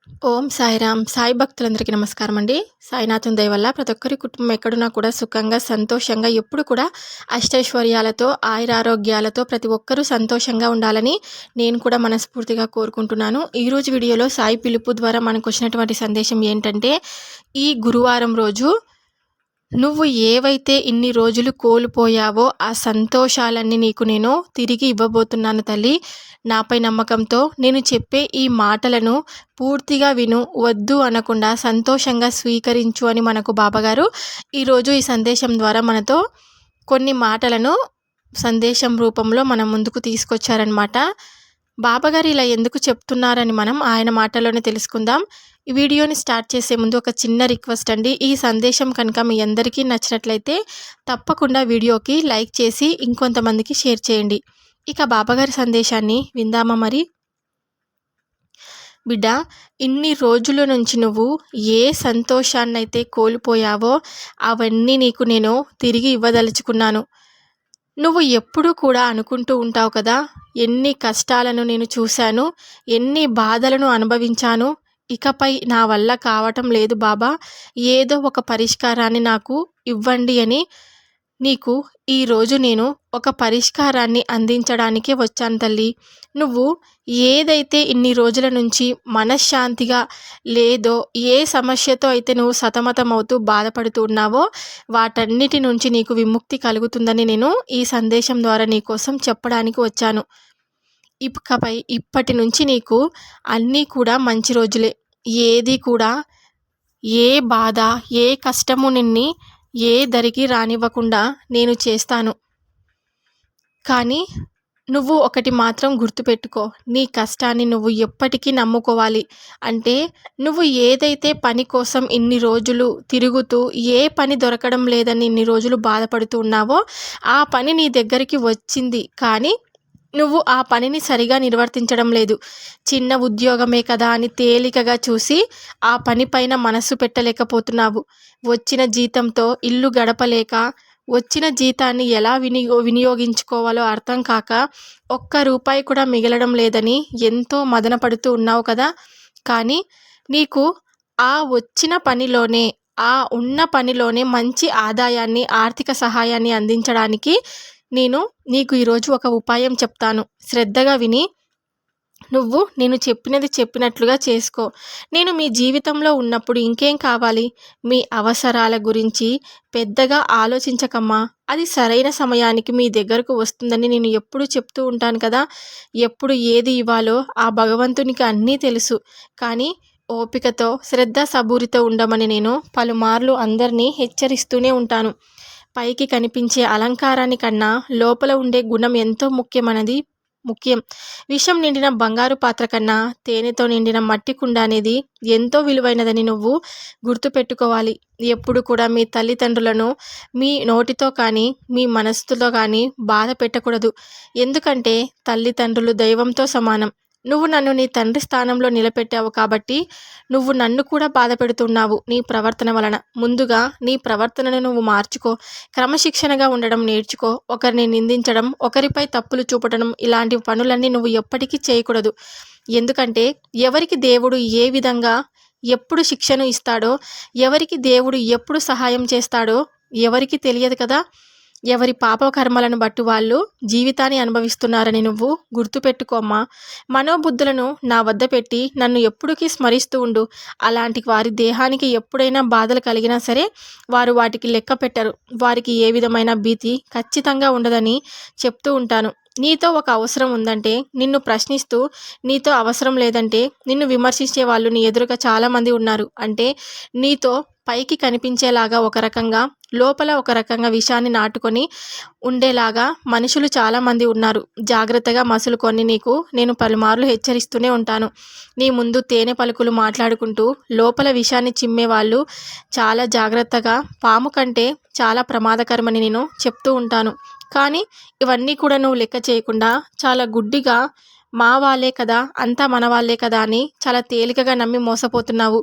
ఓం సాయిరామ్. సాయి భక్తులందరికీ నమస్కారం అండి. సాయినాథుని దయ వల్ల ప్రతి ఒక్కరి కుటుంబం ఎక్కడున్నా కూడా సుఖంగా, సంతోషంగా ఎప్పుడు కూడా అష్టైశ్వర్యాలతో, ఆయురారోగ్యాలతో ప్రతి ఒక్కరూ సంతోషంగా ఉండాలని నేను కూడా మనస్ఫూర్తిగా కోరుకుంటున్నాను. ఈరోజు వీడియోలో సాయి పిలుపు ద్వారా మనకొచ్చినటువంటి సందేశం ఏంటంటే, ఈ గురువారం రోజు నువ్వు ఏవైతే ఇన్ని రోజులు కోల్పోయావో ఆ సంతోషాలన్నీ నీకు నేను తిరిగి ఇవ్వబోతున్నాను తల్లి. నాపై నమ్మకంతో నేను చెప్పే ఈ మాటలను పూర్తిగా విను, వద్దు అనకుండా సంతోషంగా స్వీకరించు అని మనకు బాబాగారు ఈరోజు ఈ సందేశం ద్వారా మనతో కొన్ని మాటలను సందేశం రూపంలో మన ముందుకు తీసుకొచ్చారనమాట. బాబాగారు ఇలా ఎందుకు చెప్తున్నారని మనం ఆయన మాటల్లోనే తెలుసుకుందాం. ఈ వీడియోని స్టార్ట్ చేసే ముందు ఒక చిన్న రిక్వెస్ట్ అండి. ఈ సందేశం కనుక మీ అందరికీ నచ్చినట్లయితే తప్పకుండా వీడియోకి లైక్ చేసి ఇంకొంతమందికి షేర్ చేయండి. ఇక బాబాగారి సందేశాన్ని విందామా మరి. బిడ్డ, ఇన్ని రోజుల నుంచి నువ్వు ఏ సంతోషాన్నైతే కోల్పోయావో అవన్నీ నీకు నేను తిరిగి ఇవ్వదలుచుకున్నాను. నువ్వు ఎప్పుడూ కూడా అనుకుంటూ ఉంటావు కదా, ఎన్ని కష్టాలను నేను చూశాను, ఎన్ని బాధలను అనుభవించాను, ఇకపై నా వల్ల కావటం లేదు బాబా, ఏదో ఒక పరిష్కారాన్ని నాకు ఇవ్వండి అని. నీకు ఈరోజు నేను ఒక పరిష్కారాన్ని అందించడానికే వచ్చాను తల్లి. నువ్వు ఏదైతే ఇన్ని రోజుల నుంచి మనశ్శాంతిగా లేదో, ఏ సమస్యతో అయితే నువ్వు సతమతమవుతూ బాధపడుతూ ఉన్నావో వాటన్నిటి నుంచి నీకు విముక్తి కలుగుతుందని నేను ఈ సందేశం ద్వారా నీకోసం చెప్పడానికి వచ్చాను. ఇకపై ఇప్పటి నుంచి నీకు అన్నీ కూడా మంచి రోజులే. ఏది కూడా ఏ బాధ, ఏ కష్టము నిన్ని ఏ దరికి రానివ్వకుండా నేను చేస్తాను. కానీ నువ్వు ఒకటి మాత్రం గుర్తుపెట్టుకో, నీ కష్టాన్ని నువ్వు ఎప్పటికీ నమ్ముకోవాలి. అంటే నువ్వు ఏదైతే పని కోసం ఇన్ని రోజులు తిరుగుతూ ఏ పని దొరకడం లేదని ఇన్ని రోజులు బాధపడుతూ ఉన్నావో ఆ పని నీ దగ్గరికి వచ్చింది, కానీ నువ్వు ఆ పనిని సరిగా నిర్వర్తించడం లేదు. చిన్న ఉద్యోగమే కదా అని తేలికగా చూసి ఆ పనిపైన మనస్సు పెట్టలేకపోతున్నావు. వచ్చిన జీతంతో ఇల్లు గడపలేక, వచ్చిన జీతాన్ని ఎలా వినియోగించుకోవాలో అర్థం కాక, ఒక్క రూపాయి కూడా మిగలడం లేదని ఎంతో మదన పడుతూ ఉన్నావు కదా. కానీ నీకు ఆ వచ్చిన పనిలోనే, ఆ ఉన్న పనిలోనే మంచి ఆదాయాన్ని, ఆర్థిక సహాయాన్ని అందించడానికి నీకు ఈరోజు ఒక ఉపాయం చెప్తాను. శ్రద్ధగా విని నువ్వు నేను చెప్పినట్లుగా చేసుకో. నేను మీ జీవితంలో ఉన్నప్పుడు ఇంకేం కావాలి? మీ అవసరాల గురించి పెద్దగా ఆలోచించకమ్మా. అది సరైన సమయానికి మీ దగ్గరకు వస్తుందని నేను ఎప్పుడు చెప్తూ ఉంటాను కదా. ఎప్పుడు ఏది ఇవ్వాలో ఆ భగవంతునికి అన్నీ తెలుసు. కానీ ఓపికతో, శ్రద్ధ సబూరితో ఉండమని నేను పలుమార్లు అందరినీ హెచ్చరిస్తూనే ఉంటాను. పైకి కనిపించే అలంకారాని కన్నా లోపల ఉండే గుణం ఎంతో ముఖ్యం. విషం నిండిన బంగారు పాత్ర కన్నా తేనెతో నిండిన మట్టి కుండ అనేది ఎంతో విలువైనదని నువ్వు గుర్తుపెట్టుకోవాలి. ఎప్పుడు కూడా మీ తల్లిదండ్రులను మీ నోటితో కానీ, మీ మనస్సుతో కానీ బాధ పెట్టకూడదు. ఎందుకంటే తల్లిదండ్రులు దైవంతో సమానం. నువ్వు నన్ను నీ తండ్రి స్థానంలో నిలబెట్టావు కాబట్టి నువ్వు నన్ను కూడా బాధ పెడుతున్నావు నీ ప్రవర్తన వలన. ముందుగా నీ ప్రవర్తనను నువ్వు మార్చుకో. క్రమశిక్షణగా ఉండడం నేర్చుకో. ఒకరిని నిందించడం, ఒకరిపై తప్పులు చూపడం ఇలాంటి పనులన్నీ నువ్వు ఎప్పటికీ చేయకూడదు. ఎందుకంటే ఎవరికి దేవుడు ఏ విధంగా ఎప్పుడు శిక్షను ఇస్తాడో, ఎవరికి దేవుడు ఎప్పుడు సహాయం చేస్తాడో ఎవరికి తెలియదు కదా. ఎవరి పాపకర్మలను బట్టి వాళ్ళు జీవితాన్ని అనుభవిస్తున్నారని నువ్వు గుర్తుపెట్టుకోమ్మా. మనోబుద్ధులను నా వద్ద పెట్టి నన్ను ఎప్పుడుకీ స్మరిస్తూ ఉండు. అలాంటి వారి దేహానికి ఎప్పుడైనా బాధలు కలిగినా సరే వారు వాటికి లెక్క పెట్టరు. వారికి ఏ విధమైన భీతి ఖచ్చితంగా ఉండదని చెప్తూ ఉంటాను. నీతో ఒక అవసరం ఉందంటే నిన్ను ప్రశ్నిస్తూ, నీతో అవసరం లేదంటే నిన్ను విమర్శించే వాళ్ళు నీ ఎదురుగా చాలామంది ఉన్నారు. అంటే నీతో పైకి కనిపించేలాగా ఒక రకంగా, లోపల ఒక రకంగా విషాన్ని నాటుకొని ఉండేలాగా మనుషులు చాలామంది ఉన్నారు. జాగ్రత్తగా మసులుకొని నేను పలుమార్లు హెచ్చరిస్తూనే ఉంటాను. నీ ముందు తేనె పలుకులు మాట్లాడుకుంటూ లోపల విషాన్ని చిమ్మేవాళ్ళు చాలా జాగ్రత్తగా, పాము కంటే చాలా ప్రమాదకరమని నేను చెప్తూ ఉంటాను. కానీ ఇవన్నీ కూడా నువ్వు లెక్క చేయకుండా చాలా గుడ్డిగా మా వాళ్ళే కదా, అంతా మన వాళ్ళే కదా అని చాలా తేలికగా నమ్మి మోసపోతున్నావు.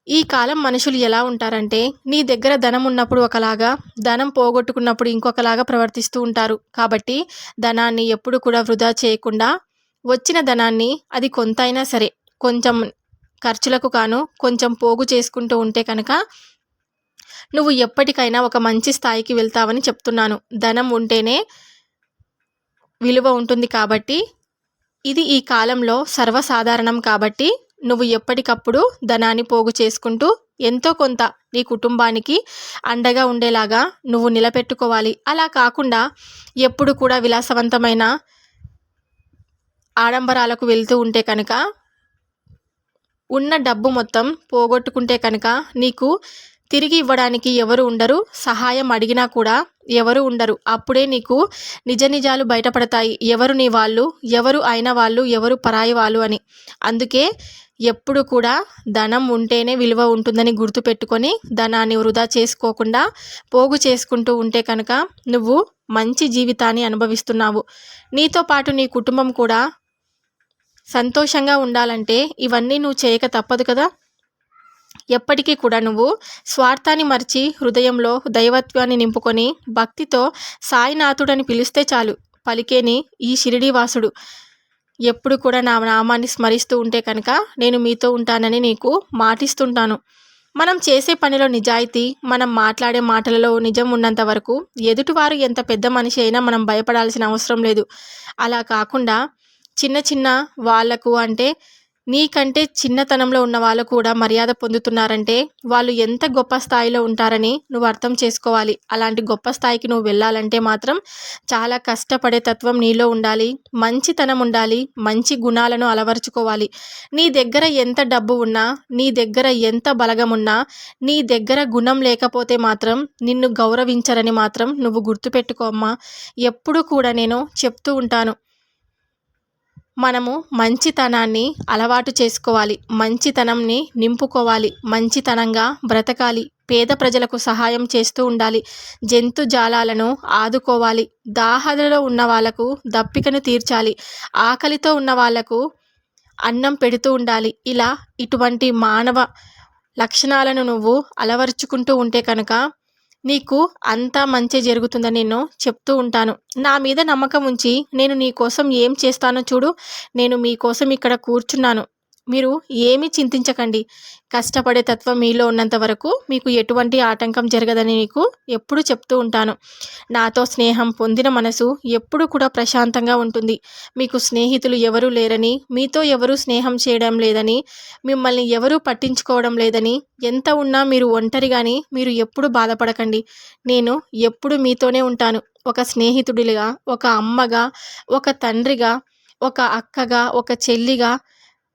ఈ కాలం మనుషులు ఎలా ఉంటారంటే, నీ దగ్గర ధనం ఉన్నప్పుడు ఒకలాగా, ధనం పోగొట్టుకున్నప్పుడు ఇంకొకలాగా ప్రవర్తిస్తూ ఉంటారు. కాబట్టి ధనాన్ని ఎప్పుడు కూడా వృధా చేయకుండా, వచ్చిన ధనాన్ని అది కొంతైనా సరే కొంచెం ఖర్చులకు కాను కొంచెం పోగు చేసుకుంటూ ఉంటే కనుక నువ్వు ఎప్పటికైనా ఒక మంచి స్థాయికి వెళ్తావని చెప్తున్నాను. ధనం ఉంటేనే విలువ ఉంటుంది కాబట్టి ఇది ఈ కాలంలో సర్వసాధారణం కాబట్టి నువ్వు ఎప్పటికప్పుడు ధనాన్ని పోగు చేసుకుంటూ ఎంతో కొంత నీ కుటుంబానికి అండగా ఉండేలాగా నువ్వు నిలబెట్టుకోవాలి. అలా కాకుండా ఎప్పుడు కూడా విలాసవంతమైన ఆడంబరాలకు వెళ్తూ ఉంటే కనుక ఉన్న డబ్బు మొత్తం పోగొట్టుకుంటే కనుక నీకు తిరిగి ఇవ్వడానికి ఎవరు ఉండరు. సహాయం అడిగినా కూడా ఎవరు ఉండరు. అప్పుడే నీకు నిజ నిజాలు బయటపడతాయి. ఎవరు నీ వాళ్ళు, ఎవరు అయిన వాళ్ళు, ఎవరు పరాయి వాళ్ళు అని. అందుకే ఎప్పుడు కూడా ధనం ఉంటేనే విలువ ఉంటుందని గుర్తుపెట్టుకొని ధనాన్ని వృధా చేసుకోకుండా పోగు చేసుకుంటూ ఉంటే కనుక నువ్వు మంచి జీవితాన్ని అనుభవిస్తున్నావు. నీతో పాటు నీ కుటుంబం కూడా సంతోషంగా ఉండాలంటే ఇవన్నీ నువ్వు చేయక తప్పదు కదా. ఎప్పటికీ కూడా నువ్వు స్వార్థాన్ని మర్చి హృదయంలో దైవత్వాన్ని నింపుకొని భక్తితో సాయినాథుడని పిలిస్తే చాలు పలికేని ఈ షిరిడీవాసుడు ఎప్పుడు కూడా నా నామాన్ని స్మరిస్తూ ఉంటే కనుక నేను మీతో ఉంటానని నీకు మాటిస్తుంటాను. మనం చేసే పనిలో నిజాయితీ, మనం మాట్లాడే మాటలలో నిజం ఉన్నంత వరకు ఎదుటివారు ఎంత పెద్ద మనిషి అయినా మనం భయపడాల్సిన అవసరం లేదు. అలా కాకుండా చిన్న చిన్న వాళ్లకు అంటే నీకంటే చిన్నతనంలో ఉన్న వాళ్ళు కూడా మర్యాద పొందుతున్నారంటే వాళ్ళు ఎంత గొప్ప స్థాయిలో ఉంటారని నువ్వు అర్థం చేసుకోవాలి. అలాంటి గొప్ప స్థాయికి నువ్వు వెళ్ళాలంటే మాత్రం చాలా కష్టపడే తత్వం నీలో ఉండాలి. మంచితనం ఉండాలి. మంచి గుణాలను అలవర్చుకోవాలి. నీ దగ్గర ఎంత డబ్బు ఉన్నా, నీ దగ్గర ఎంత బలగం ఉన్నా, నీ దగ్గర గుణం లేకపోతే మాత్రం నిన్ను గౌరవించరని మాత్రం నువ్వు గుర్తుపెట్టుకో అమ్మా. ఎప్పుడు కూడా నేను చెప్తూ ఉంటాను, మనము మంచితనాన్ని అలవాటు చేసుకోవాలి. మంచితనంని నింపుకోవాలి. మంచితనంగా బ్రతకాలి. పేద ప్రజలకు సహాయం చేస్తూ ఉండాలి. జంతుజాలాలను ఆదుకోవాలి. దాహంలో ఉన్న వాళ్లకు దప్పికను తీర్చాలి. ఆకలితో ఉన్న వాళ్లకు అన్నం పెడుతూ ఉండాలి. ఇలా ఇటువంటి మానవ లక్షణాలను నువ్వు అలవర్చుకుంటూ ఉంటే కనుక నీకు అంతా మంచి జరుగుతుందని నేను చెప్తూ ఉంటాను. నా మీద నమ్మకం ఉంచి నేను నీ కోసం ఏం చేస్తానో చూడు. నేను మీకోసం ఇక్కడ కూర్చున్నాను. మీరు ఏమీ చింతించకండి. కష్టపడే తత్వం మీలో ఉన్నంత వరకు మీకు ఎటువంటి ఆటంకం జరగదని నీకు ఎప్పుడు చెప్తూ ఉంటాను. నాతో స్నేహం పొందిన మనసు ఎప్పుడు కూడా ప్రశాంతంగా ఉంటుంది. మీకు స్నేహితులు ఎవరూ లేరని, మీతో ఎవరూ స్నేహం చేయడం లేదని, మిమ్మల్ని ఎవరూ పట్టించుకోవడం లేదని, ఎంత ఉన్నా మీరు ఒంటరిగాని మీరు ఎప్పుడు బాధపడకండి. నేను ఎప్పుడు మీతోనే ఉంటాను. ఒక స్నేహితుడిగా, ఒక అమ్మగా, ఒక తండ్రిగా, ఒక అక్కగా, ఒక చెల్లిగా,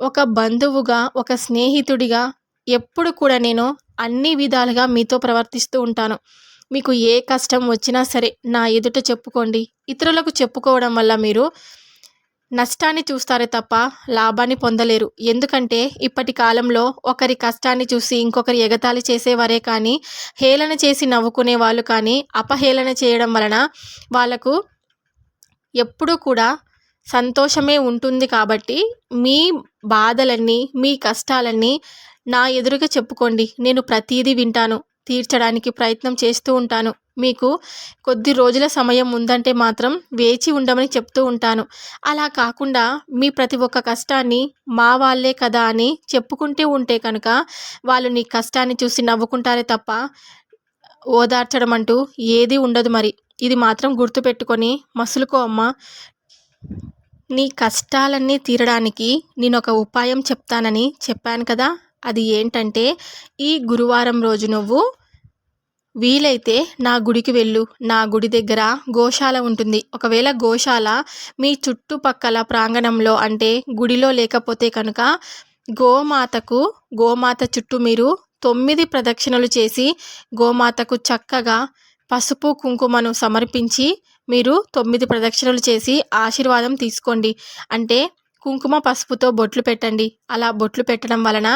ఒక బంధువుగా, ఒక స్నేహితుడిగా ఎప్పుడు కూడా నేను అన్ని విధాలుగా మీతో ప్రవర్తిస్తూ ఉంటాను. మీకు ఏ కష్టం వచ్చినా సరే నా ఎదుట చెప్పుకోండి. ఇతరులకు చెప్పుకోవడం వల్ల మీరు నష్టాన్ని చూస్తారే తప్ప లాభాన్ని పొందలేరు. ఎందుకంటే ఇప్పటి కాలంలో ఒకరి కష్టాన్ని చూసి ఇంకొకరి ఎగతాళి చేసేవారే కానీ, హేళన చేసి నవ్వుకునే వాళ్ళు కానీ, అపహేళన చేయడం వలన వాళ్ళకు ఎప్పుడూ కూడా సంతోషమే ఉంటుంది. కాబట్టి మీ బాధలన్నీ, మీ కష్టాలన్నీ నా ఎదురుగా చెప్పుకోండి. నేను ప్రతిదీ వింటాను. తీర్చడానికి ప్రయత్నం చేస్తూ ఉంటాను. మీకు కొద్ది రోజుల సమయం ఉందంటే మాత్రం వేచి ఉండమని చెప్తూ ఉంటాను. అలా కాకుండా మీ ప్రతి ఒక్క కష్టాన్ని మా వాళ్ళే కదా అని చెప్పుకుంటూ ఉంటే కనుక వాళ్ళు నీ కష్టాన్ని చూసి నవ్వుకుంటారే తప్ప ఓదార్చడం అంటూ ఏదీ ఉండదు. మరి ఇది మాత్రం గుర్తుపెట్టుకొని మసులుకో అమ్మా. నీ కష్టాలన్నీ తీరడానికి నేను ఒక ఉపాయం చెప్తానని చెప్పాను కదా. అది ఏంటంటే ఈ గురువారం రోజు నువ్వు వీలైతే నా గుడికి వెళ్ళు. నా గుడి దగ్గర గోశాల ఉంటుంది. ఒకవేళ గోశాల మీ చుట్టుపక్కల ప్రాంగణంలో అంటే గుడిలో లేకపోతే కనుక గోమాత చుట్టూ మీరు 9 ప్రదక్షిణలు చేసి గోమాతకు చక్కగా పసుపు కుంకుమను సమర్పించి మీరు 9 ప్రదక్షిణలు చేసి ఆశీర్వాదం తీసుకోండి. అంటే కుంకుమ పసుపుతో బొట్లు పెట్టండి. అలా బొట్లు పెట్టడం వలన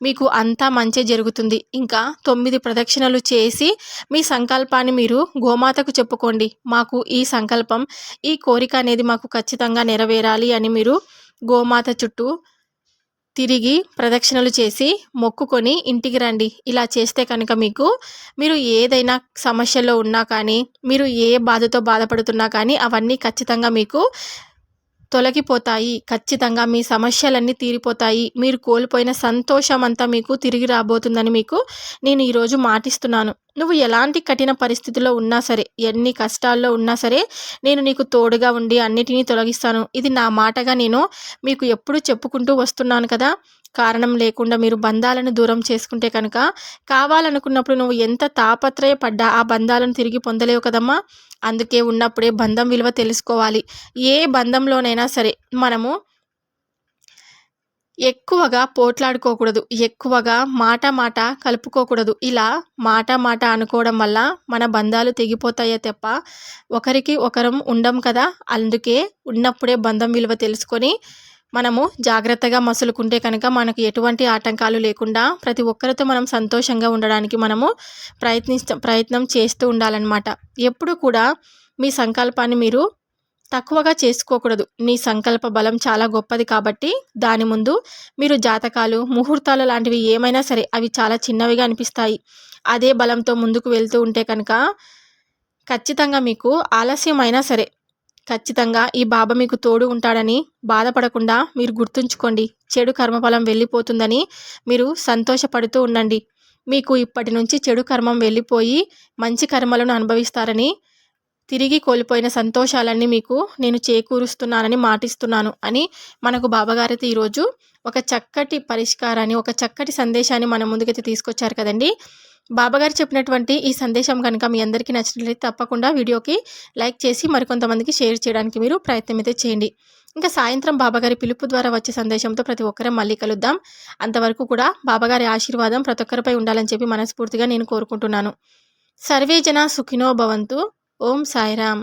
మీకు అంతా మంచి జరుగుతుంది. ఇంకా 9 ప్రదక్షిణలు చేసి మీ సంకల్పాన్ని మీరు గోమాతకు చెప్పుకోండి. మాకు ఈ సంకల్పం, ఈ కోరిక అనేది మాకు ఖచ్చితంగా నెరవేరాలి అని మీరు గోమాత చుట్టూ తిరిగి ప్రదక్షిణలు చేసి మొక్కుకొని ఇంటికి రండి. ఇలా చేస్తే కనుక మీరు ఏదైనా సమస్యలో ఉన్నా కానీ, మీరు ఏ బాధతో బాధపడుతున్నా కానీ అవన్నీ ఖచ్చితంగా మీకు తొలగిపోతాయి. ఖచ్చితంగా మీ సమస్యలన్నీ తీరిపోతాయి. మీరు కోల్పోయిన సంతోషం అంతా మీకు తిరిగి రాబోతుందని మీకు నేను ఈరోజు మాటిస్తున్నాను. నువ్వు ఎలాంటి కఠిన పరిస్థితిలో ఉన్నా సరే, ఎన్ని కష్టాల్లో ఉన్నా సరే, నేను నీకు తోడుగా ఉండి అన్నిటినీ తొలగిస్తాను. ఇది నా మాటగా నేను మీకు ఎప్పుడూ చెప్పుకుంటూ వస్తున్నాను కదా! కారణం లేకుండా మీరు బంధాలను దూరం చేసుకుంటే కనుక, కావాలనుకున్నప్పుడు నువ్వు ఎంత తాపత్రయపడ్డా ఆ బంధాలను తిరిగి పొందలేవు కదమ్మా! అందుకే ఉన్నప్పుడే బంధం విలువ తెలుసుకోవాలి. ఏ బంధంలోనైనా సరే మనము ఎక్కువగా పోట్లాడుకోకూడదు. ఎక్కువగా మాట కలుపుకోకూడదు. ఇలా మాట అనుకోవడం వల్ల మన బంధాలు తెగిపోతాయే తప్ప ఒకరికి ఒకరం ఉండం కదా! అందుకే ఉన్నప్పుడే బంధం విలువ తెలుసుకొని మనము జాగ్రత్తగా మసులుకుంటే కనుక మనకు ఎటువంటి ఆటంకాలు లేకుండా ప్రతి ఒక్కరితో మనం సంతోషంగా ఉండడానికి మనము ప్రయత్నం చేస్తూ ఉండాలన్నమాట. ఎప్పుడు కూడా మీ సంకల్పాన్ని మీరు తక్కువగా చేసుకోకూడదు. నీ సంకల్ప బలం చాలా గొప్పది కాబట్టి దాని ముందు మీరు జాతకాలు, ముహూర్తాలు లాంటివి ఏమైనా సరే అవి చాలా చిన్నవిగా అనిపిస్తాయి. అదే బలంతో ముందుకు వెళ్తూ ఉంటే కనుక ఖచ్చితంగా మీకు ఆలస్యమైనా సరే ఖచ్చితంగా ఈ బాబా మీకు తోడు ఉంటాడని బాధపడకుండా మీరు గుర్తుంచుకోండి. చెడు కర్మఫలం వెళ్ళిపోతుందని మీరు సంతోషపడుతూ ఉండండి. మీకు ఇప్పటి నుంచి చెడు కర్మం వెళ్ళిపోయి మంచి కర్మలను అనుభవిస్తారని, తిరిగి కోల్పోయిన సంతోషాలన్నీ మీకు నేను చేకూరుస్తున్నానని మాటిస్తున్నాను అని మనకు బాబాగారైతే ఈరోజు ఒక చక్కటి పరిష్కారాన్ని, ఒక చక్కటి సందేశాన్ని మన ముందుకైతే తీసుకొచ్చారు కదండి. బాబాగారు చెప్పినటువంటి ఈ సందేశం కనుక మీ అందరికీ నచ్చినట్లయితే తప్పకుండా వీడియోకి లైక్ చేసి మరికొంతమందికి షేర్ చేయడానికి మీరు ప్రయత్నం అయితే చేయండి. ఇంకా సాయంత్రం బాబాగారి పిలుపు ద్వారా వచ్చే సందేశంతో ప్రతి ఒక్కరం మళ్ళీ కలుద్దాం. అంతవరకు కూడా బాబాగారి ఆశీర్వాదం ప్రతి ఒక్కరిపై ఉండాలని చెప్పి మనస్ఫూర్తిగా నేను కోరుకుంటున్నాను. సర్వే జన సుఖినో భవంతు. ఓం సాయిరామ్.